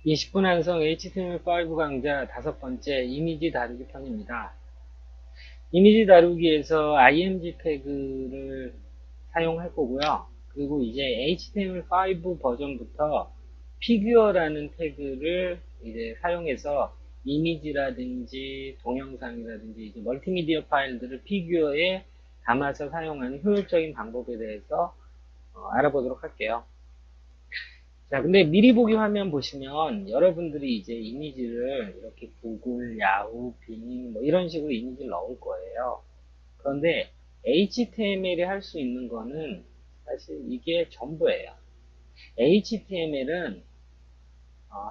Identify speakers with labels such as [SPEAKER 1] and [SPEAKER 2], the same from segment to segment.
[SPEAKER 1] 20분 완성 HTML5 강좌 5번째 이미지 다루기 편입니다. 이미지 다루기에서 img 태그를 사용할 거고요. 그리고 이제 HTML5 버전부터 피규어라는 태그를 이제 사용해서 이미지라든지 동영상이라든지 이제 멀티미디어 파일들을 피규어에 담아서 사용하는 효율적인 방법에 대해서 알아보도록 할게요. 자, 근데 미리 보기 화면 보시면 여러분들이 이제 이미지를 이렇게 구글, 야후, 빙, 뭐 이런 식으로 이미지를 넣을 거예요. 그런데 HTML이 할 수 있는 거는 사실 이게 전부예요. HTML은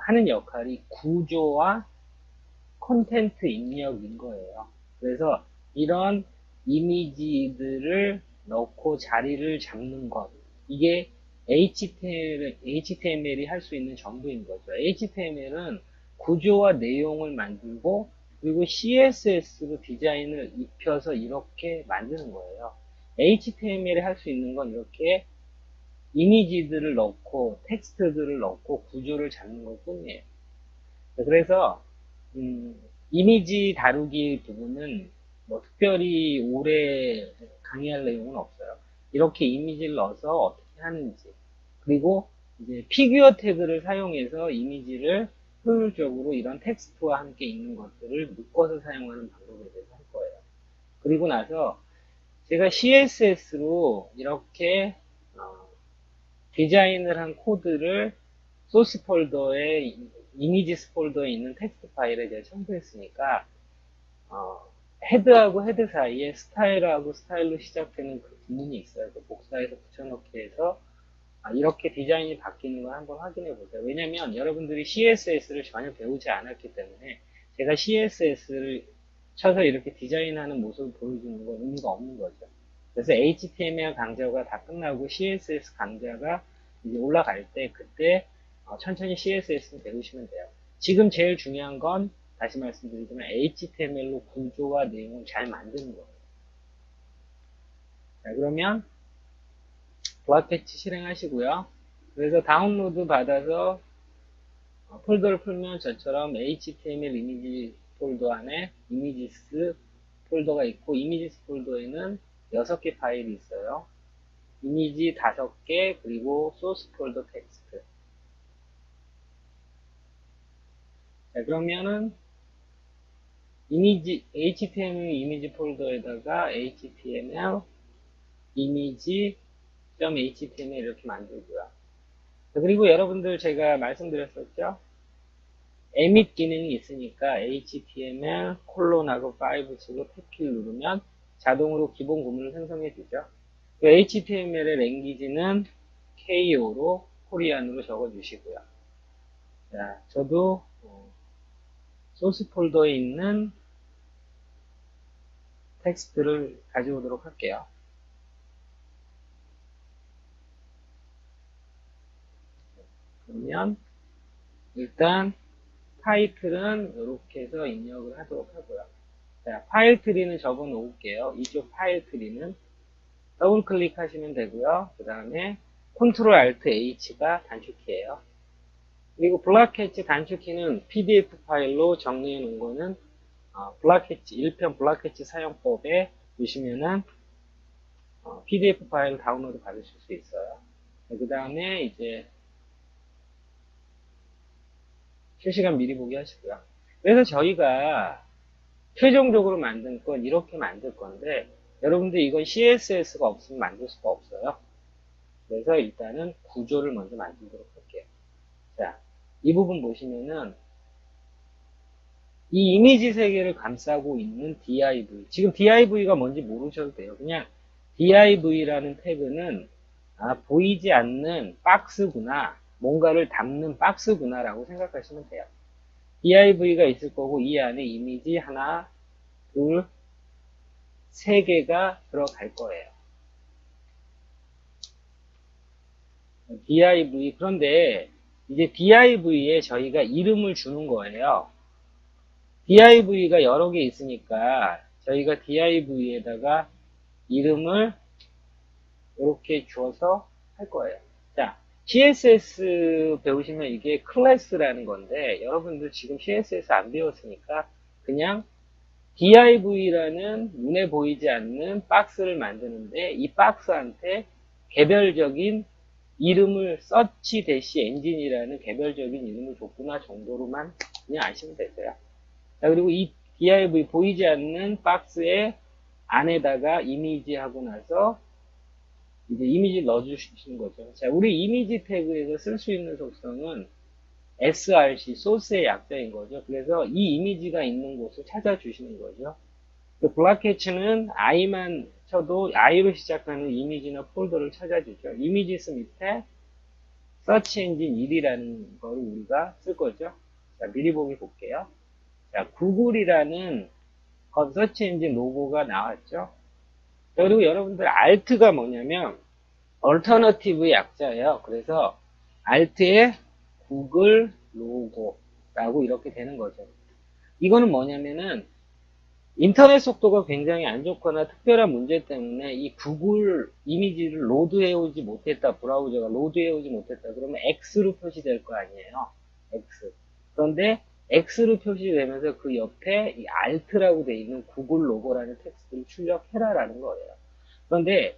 [SPEAKER 1] 하는 역할이 구조와 콘텐트 입력인 거예요. 그래서 이런 이미지들을 넣고 자리를 잡는 것. 이게 HTML이 할 수 있는 전부인 거죠. HTML은 구조와 내용을 만들고 그리고 CSS로 디자인을 입혀서 이렇게 만드는 거예요. HTML이 할 수 있는 건 이렇게 이미지들을 넣고 텍스트들을 넣고 구조를 잡는 것 뿐이에요. 그래서 음, 이미지 다루기 부분은 뭐 특별히 오래 강의할 내용은 없어요. 이렇게 이미지를 넣어서 어떻게 하는지, 그리고 이제 피규어 태그를 사용해서 이미지를 효율적으로 이런 텍스트와 함께 있는 것들을 묶어서 사용하는 방법에 대해서 할 거예요. 그리고 나서 제가 CSS로 이렇게 디자인을 한 코드를 소스 폴더에 이미지스 폴더에 있는 텍스트 파일에 제가 첨부했으니까 어, 헤드하고 헤드 사이에 스타일하고 스타일로 시작되는 그 부분이 있어요. 그 복사해서 붙여넣기 해서 이렇게 디자인이 바뀌는 걸 한번 확인해 보세요. 왜냐면 여러분들이 CSS를 전혀 배우지 않았기 때문에 제가 CSS를 쳐서 이렇게 디자인하는 모습을 보여주는 건 의미가 없는 거죠. 그래서 HTML 강좌가 다 끝나고 CSS 강좌가 이제 올라갈 때 그때 천천히 CSS를 배우시면 돼요. 지금 제일 중요한 건 다시 말씀드리지만 HTML로 구조와 내용을 잘 만드는 거예요. 자, 그러면 블록 패치 실행하시고요. 그래서 다운로드 받아서 폴더를 풀면 저처럼 HTML 이미지 폴더 안에 이미지스 폴더가 있고 이미지스 폴더에는 6개 파일이 있어요. 이미지 5개 그리고 소스 폴더 텍스트. 자, 그러면은 이미지 HTML 이미지 폴더에다가 HTML 이미지.html 이렇게 만들고요. 자, 그리고 여러분들 제가 말씀드렸었죠? emit 기능이 있으니까 html 콜론하고 5 치고 탭키를 누르면 자동으로 기본 구문을 생성해 주죠. HTML의 랭귀지는 KO로 코리안으로 적어 주시고요. 자, 저도 소스 폴더에 있는 텍스트를 가져오도록 할게요. 그러면 일단 타이틀은 이렇게 해서 입력을 하도록 하고요. 자, 파일 트리는 적어 놓을게요. 이쪽 파일 트리는 더블 클릭하시면 되고요. 그 다음에 컨트롤 알트 H가 단축키예요. 그리고 블락캐치 단축키는 PDF 파일로 정리해 놓은 거는 블락캐치 1편 블락캐치 사용법에 보시면은 PDF 파일 다운로드 받으실 수 있어요. 그 다음에 이제 실시간 미리 보기 하시고요. 그래서 저희가 최종적으로 만든 건 이렇게 만들 건데 여러분들 이건 CSS가 없으면 만들 수가 없어요. 그래서 일단은 구조를 먼저 만들도록 할게요. 자, 이 부분 보시면은 이 이미지 세계를 감싸고 있는 div. 지금 div가 뭔지 모르셔도 돼요. 그냥 div라는 태그는 보이지 않는 박스구나. 뭔가를 담는 박스구나라고 생각하시면 돼요. div가 있을 거고 이 안에 이미지 하나, 둘, 세 개가 들어갈 거예요. div. 그런데 이제 div에 저희가 이름을 주는 거예요. div가 여러 개 있으니까 저희가 div에다가 이름을 이렇게 주어서 할 거예요. 자, CSS 배우시면 이게 클래스라는 건데, 여러분들 지금 CSS 안 배웠으니까 그냥 div라는 눈에 보이지 않는 박스를 만드는데, 이 박스한테 개별적인 이름을 서치 대시 엔진이라는 개별적인 이름을 줬구나 정도로만 그냥 아시면 되세요. 자, 그리고 이 div 보이지 않는 박스에 안에다가 이미지 하고 나서 이제 이미지 넣어주시는 거죠. 자, 우리 이미지 태그에서 쓸 수 있는 속성은 src, 소스의 약자인 거죠. 그래서 이 이미지가 있는 곳을 찾아주시는 거죠. 그 블락캐치는 i만 쳐도 i로 시작하는 이미지나 폴더를 찾아주죠. 이미지스 밑에 서치 엔진 1이라는 걸 우리가 쓸 거죠. 자, 미리 보기 볼게요. 자, 구글이라는 서치 엔진 로고가 나왔죠. 그리고 여러분들 Alt가 뭐냐면 얼터너티브 약자예요. 그래서 Alt에 구글 로고라고 이렇게 되는 거죠. 이거는 뭐냐면은 인터넷 속도가 굉장히 안 좋거나 특별한 문제 때문에 이 구글 이미지를 로드해오지 못했다, 브라우저가 로드해오지 못했다 그러면 X로 표시될 거 아니에요. X. 그런데 X로 표시되면서 그 옆에 이 Alt라고 되어 있는 구글 로고라는 텍스트를 출력해라라는 거예요. 그런데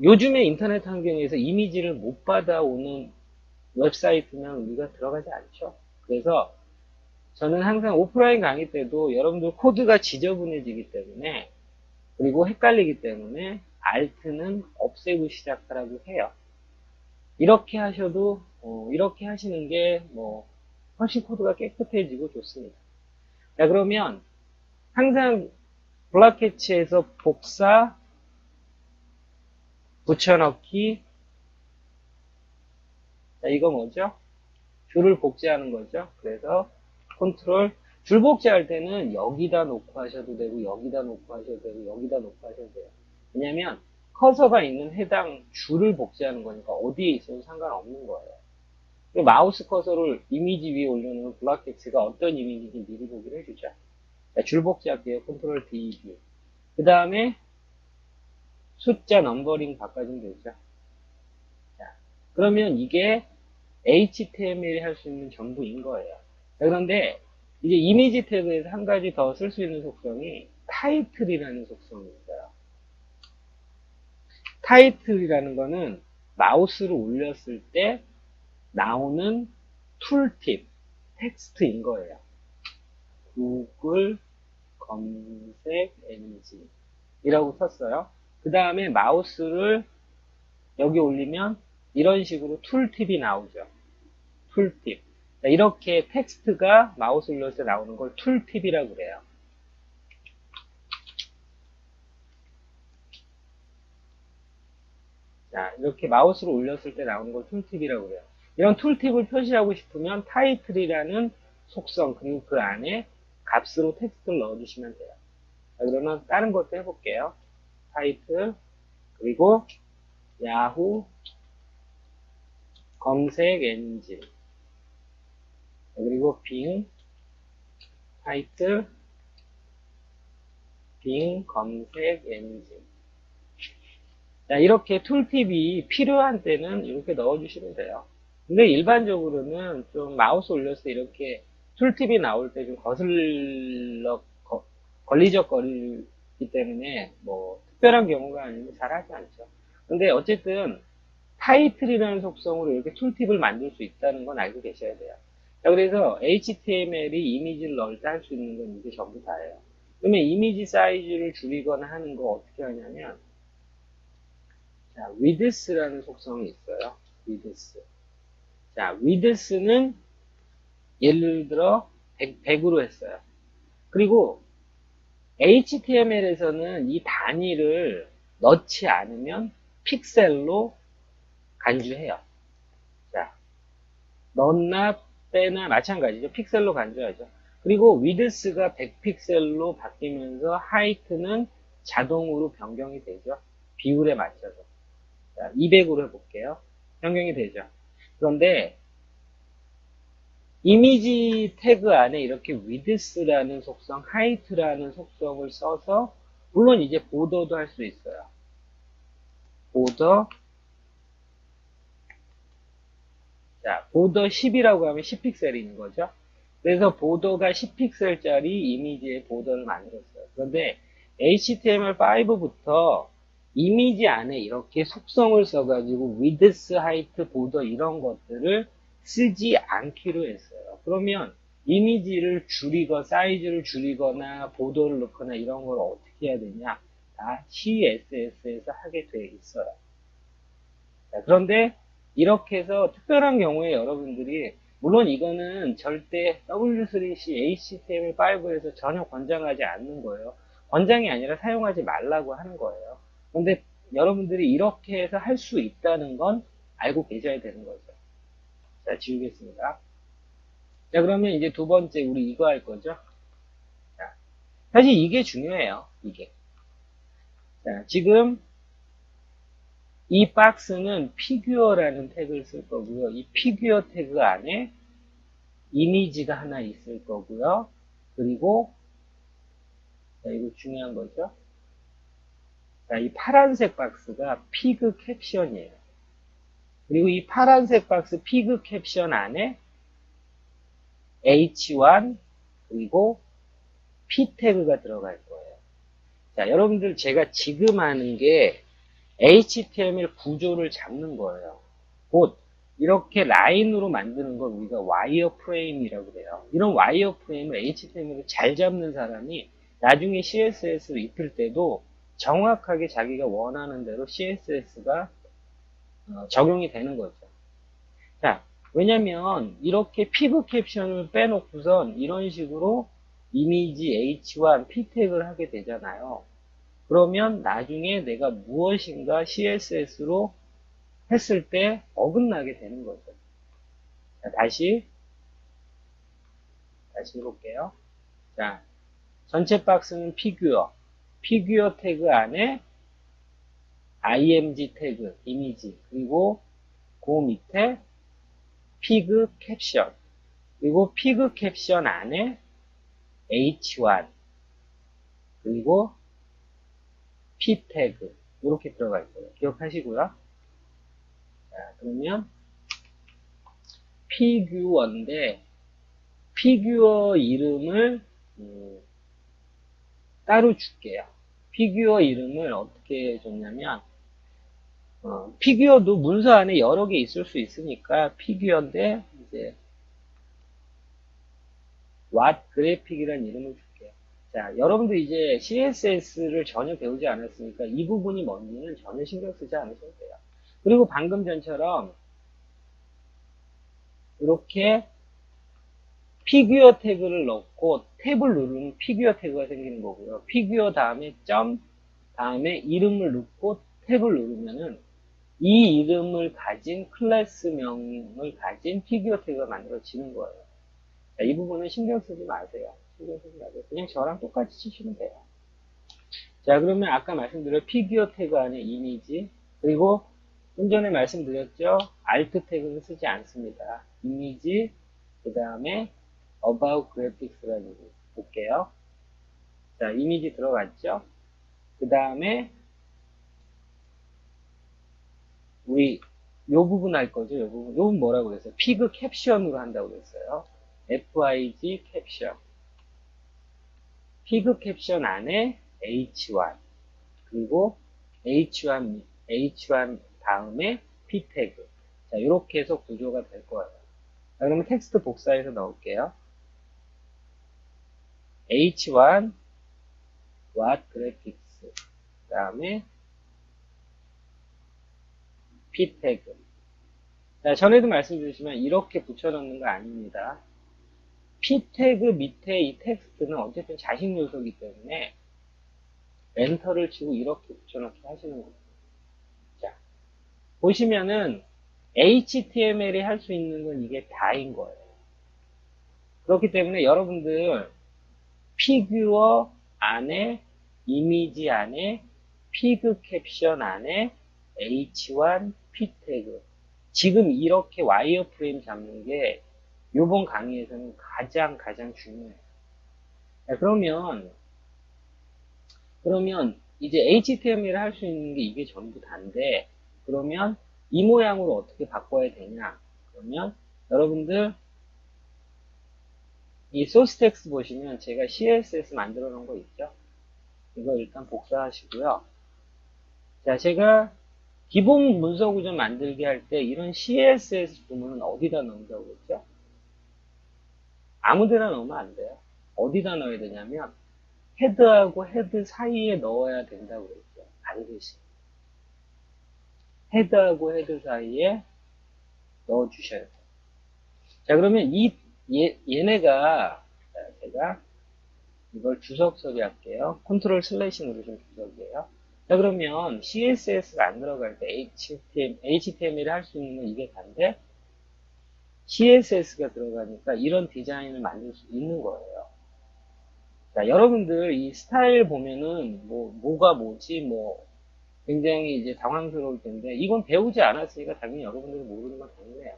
[SPEAKER 1] 요즘에 인터넷 환경에서 이미지를 못 받아오는 웹사이트면 우리가 들어가지 않죠. 그래서 저는 항상 오프라인 강의 때도 여러분들 코드가 지저분해지기 때문에 그리고 헷갈리기 때문에 Alt는 없애고 시작하라고 해요. 이렇게 하셔도 이렇게 하시는 게 훨씬 코드가 깨끗해지고 좋습니다. 자, 그러면 항상 블락캐치에서 복사, 붙여넣기. 자, 이거 뭐죠? 줄을 복제하는 거죠. 그래서 컨트롤, 줄 복제할 때는 여기다 놓고 하셔도 되고 여기다 놓고 하셔도 되고 여기다 놓고 하셔도 돼요. 왜냐면 커서가 있는 해당 줄을 복제하는 거니까 어디에 있어도 상관없는 거예요. 마우스 커서를 이미지 위에 올려놓으면 블락캐치가 어떤 이미지인지 미리 보기를 해주죠. 자, 줄 복제할게요. 컨트롤 D, D. 그 다음에 숫자 넘버링 바꿔주면 되죠. 자, 그러면 이게 HTML이 할 수 있는 전부인 거예요. 자, 그런데 이제 이미지 태그에서 한 가지 더 쓸 수 있는 속성이 타이틀이라는 속성이 있어요. 타이틀이라는 거는 마우스를 올렸을 때 나오는 툴팁, 텍스트인 거예요. 구글 검색 엔진이라고 썼어요. 그 다음에 마우스를 여기 올리면 이런 식으로 툴팁이 나오죠. 툴팁. 이렇게 텍스트가 마우스 올렸을 때 나오는 걸 툴팁이라고 그래요. 자, 이렇게 마우스를 올렸을 때 나오는 걸 툴팁이라고 그래요. 이런 툴팁을 표시하고 싶으면 타이틀이라는 속성 그리고 그 안에 값으로 텍스트를 넣어주시면 돼요. 자, 그러면 다른 것도 해볼게요. 타이틀 그리고 야후 검색 엔진 그리고 빙 타이틀 빙 검색 엔진. 자, 이렇게 툴팁이 필요한 때는 이렇게 넣어주시면 돼요. 근데 일반적으로는 좀 마우스 올렸을 때 이렇게 툴팁이 나올 때 좀 걸리적거리기 때문에 특별한 경우가 아니면 잘 하지 않죠. 근데 어쨌든 타이틀이라는 속성으로 이렇게 툴팁을 만들 수 있다는 건 알고 계셔야 돼요. 자, 그래서 HTML이 이미지를 넣을 때 할 수 있는 건 이게 전부 다예요. 그러면 이미지 사이즈를 줄이거나 하는 거 어떻게 하냐면 자, width라는 속성이 있어요. width. 자, width는 예를 들어 100으로 했어요. 그리고 HTML에서는 이 단위를 넣지 않으면 픽셀로 간주해요. 자, 넣나 빼나 마찬가지죠. 픽셀로 간주하죠. 그리고 width가 100픽셀로 바뀌면서 height는 자동으로 변경이 되죠. 비율에 맞춰서. 자, 200으로 해볼게요. 변경이 되죠. 그런데 이미지 태그 안에 이렇게 width라는 속성, height라는 속성을 써서 물론 이제 보더도 할 수 있어요. 보더 보더 10이라고 하면 10픽셀인 거죠. 그래서 보더가 10픽셀짜리 이미지의 보더를 만들었어요. 그런데 HTML5부터 이미지 안에 이렇게 속성을 써가지고 width, height, border 이런 것들을 쓰지 않기로 했어요. 그러면 이미지를 줄이거나 사이즈를 줄이거나 보더를 넣거나 이런 걸 어떻게 해야 되냐? 다 CSS에서 하게 돼 있어요. 자, 그런데 이렇게 해서 특별한 경우에 여러분들이 물론 이거는 절대 W3C HTML5에서 전혀 권장하지 않는 거예요. 권장이 아니라 사용하지 말라고 하는 거예요. 그런데 여러분들이 이렇게 해서 할 수 있다는 건 알고 계셔야 되는 거죠. 자, 지우겠습니다. 자, 그러면 이제 두 번째 우리 이거 할 거죠. 자, 사실 이게 중요해요. 이게. 자, 지금 이 박스는 피규어라는 태그를 쓸 거고요. 이 피규어 태그 안에 이미지가 하나 있을 거고요. 그리고 자, 이거 중요한 거죠. 자, 이 파란색 박스가 피그 캡션이에요. 그리고 이 파란색 박스 피그 캡션 안에 H1 그리고 P 태그가 들어갈 거예요. 자, 여러분들 제가 지금 하는 게 HTML 구조를 잡는 거예요. 곧 이렇게 라인으로 만드는 걸 우리가 와이어 프레임이라고 그래요. 이런 와이어 프레임을 HTML을 잘 잡는 사람이 나중에 CSS를 입힐 때도 정확하게 자기가 원하는 대로 CSS가 적용이 되는 거죠. 자, 왜냐면 이렇게 피그 캡션을 빼놓고선 이런 식으로 이미지 H1 P 태그를 하게 되잖아요. 그러면 나중에 내가 무엇인가 CSS로 했을 때 어긋나게 되는 거죠. 자, 다시 해볼게요. 자, 전체 박스는 피규어 태그 안에 img 태그, 이미지, 그리고 그 밑에 피그 캡션, 그리고 피그 캡션 안에 h1, 그리고 p 태그, 이렇게 들어갈 거예요. 기억하시고요. 자, 그러면 피규어인데, 피규어 이름을 따로 줄게요. 피규어 이름을 어떻게 줬냐면 피규어도 문서 안에 여러 개 있을 수 있으니까 피규어인데 이제 what 그래픽이라는 이름을 줄게요. 자, 여러분들 이제 CSS를 전혀 배우지 않았으니까 이 부분이 뭔지는 전혀 신경 쓰지 않으셔도 돼요. 그리고 방금 전처럼 이렇게 피규어 태그를 넣고 탭을 누르면 피규어 태그가 생기는 거고요. 피규어 다음에 점 다음에 이름을 넣고 탭을 누르면은 이 이름을 가진 클래스명을 가진 피규어 태그가 만들어지는 거예요. 자, 이 부분은 신경 쓰지 마세요. 신경 쓰지 마세요. 그냥 저랑 똑같이 치시면 돼요. 자, 그러면 아까 말씀드린 피규어 태그 안에 이미지, 그리고 좀 전에 말씀드렸죠? Alt 태그는 쓰지 않습니다. 이미지, 그 다음에 About Graphics라는 거 볼게요. 자, 이미지 들어갔죠? 그 다음에 우리 요 부분 할 거죠. 요 부분 뭐라고 그랬어요? 피그 캡션으로 한다고 그랬어요. FIG 캡션. 피그 캡션 안에 H1 그리고 H1 다음에 P 태그. 자, 이렇게 해서 구조가 될 거예요. 자, 그러면 텍스트 복사해서 넣을게요. H1 What Graphics 그 다음에 P 태그. 자, 전에도 말씀드렸지만 이렇게 붙여넣는 거 아닙니다. P 태그 밑에 이 텍스트는 어쨌든 자식 요소이기 때문에 엔터를 치고 이렇게 붙여넣기 하시는 겁니다. 자, 보시면은 HTML이 할 수 있는 건 이게 다인 거예요. 그렇기 때문에 여러분들 피규어 안에 이미지 안에 피그 캡션 안에 H1 P 태그 지금 이렇게 와이어 프레임 잡는 게 이번 강의에서는 가장 중요해요. 자, 그러면 이제 HTML을 할 수 있는 게 이게 전부 다인데 그러면 이 모양으로 어떻게 바꿔야 되냐? 그러면 여러분들 이 소스 텍스트 보시면 제가 CSS 만들어 놓은 거 있죠? 이거 일단 복사하시고요. 자, 제가 기본 문서 구조 만들기 할 때 이런 CSS 부분은 어디다 넣는다고 그랬죠? 아무 데나 넣으면 안 돼요. 어디다 넣어야 되냐면 헤드하고 헤드 사이에 넣어야 된다고 그랬죠. 반드시. 헤드하고 헤드 사이에 넣어 주셔야 돼요. 자, 그러면 얘네가, 자, 제가 이걸 주석 처리할게요. 컨트롤 슬래시 누르시면 주석이에요. 자, 그러면 CSS가 안 들어갈 때 HTML이 할 수 있는 이게 단데 CSS가 들어가니까 이런 디자인을 만들 수 있는 거예요. 자, 여러분들 이 스타일 보면은 뭐가 뭐지 굉장히 이제 당황스러울 텐데 이건 배우지 않았으니까 당연히 여러분들이 모르는 건 당연해요.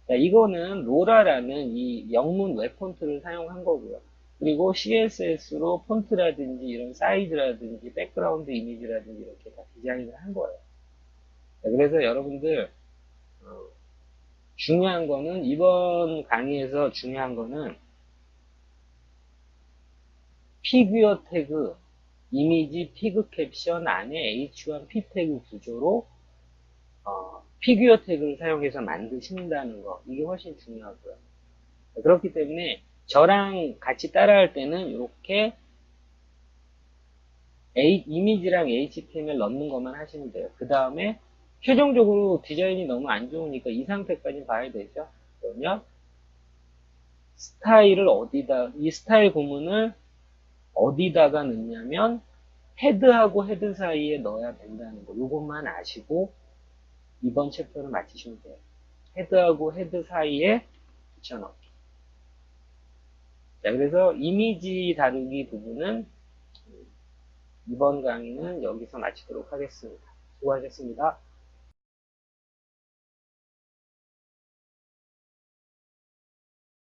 [SPEAKER 1] 자, 이거는 로라라는 이 영문 웹 폰트를 사용한 거고요. 그리고 CSS로 폰트라든지 이런 사이즈라든지 백그라운드 이미지라든지 이렇게 다 디자인을 한 거예요. 자, 그래서 여러분들 중요한 거는 이번 강의에서 중요한 거는 피규어 태그, 이미지 피그 캡션 안에 H1 P 태그 구조로 피규어 태그를 사용해서 만드신다는 거, 이게 훨씬 중요하고요. 그렇기 때문에 저랑 같이 따라할 때는 이렇게 이미지랑 HTML 넣는 것만 하시면 돼요. 그 다음에 최종적으로 디자인이 너무 안 좋으니까 이 상태까지 봐야 되죠. 그러면 스타일을 이 스타일 구문을 어디다가 넣냐면 헤드하고 헤드 사이에 넣어야 된다는 거. 이것만 아시고 이번 챕터를 마치시면 돼요. 헤드하고 헤드 사이에 붙여넣기. 자, 그래서 이미지 다루기 부분은 이번 강의는 여기서 마치도록 하겠습니다. 수고하셨습니다.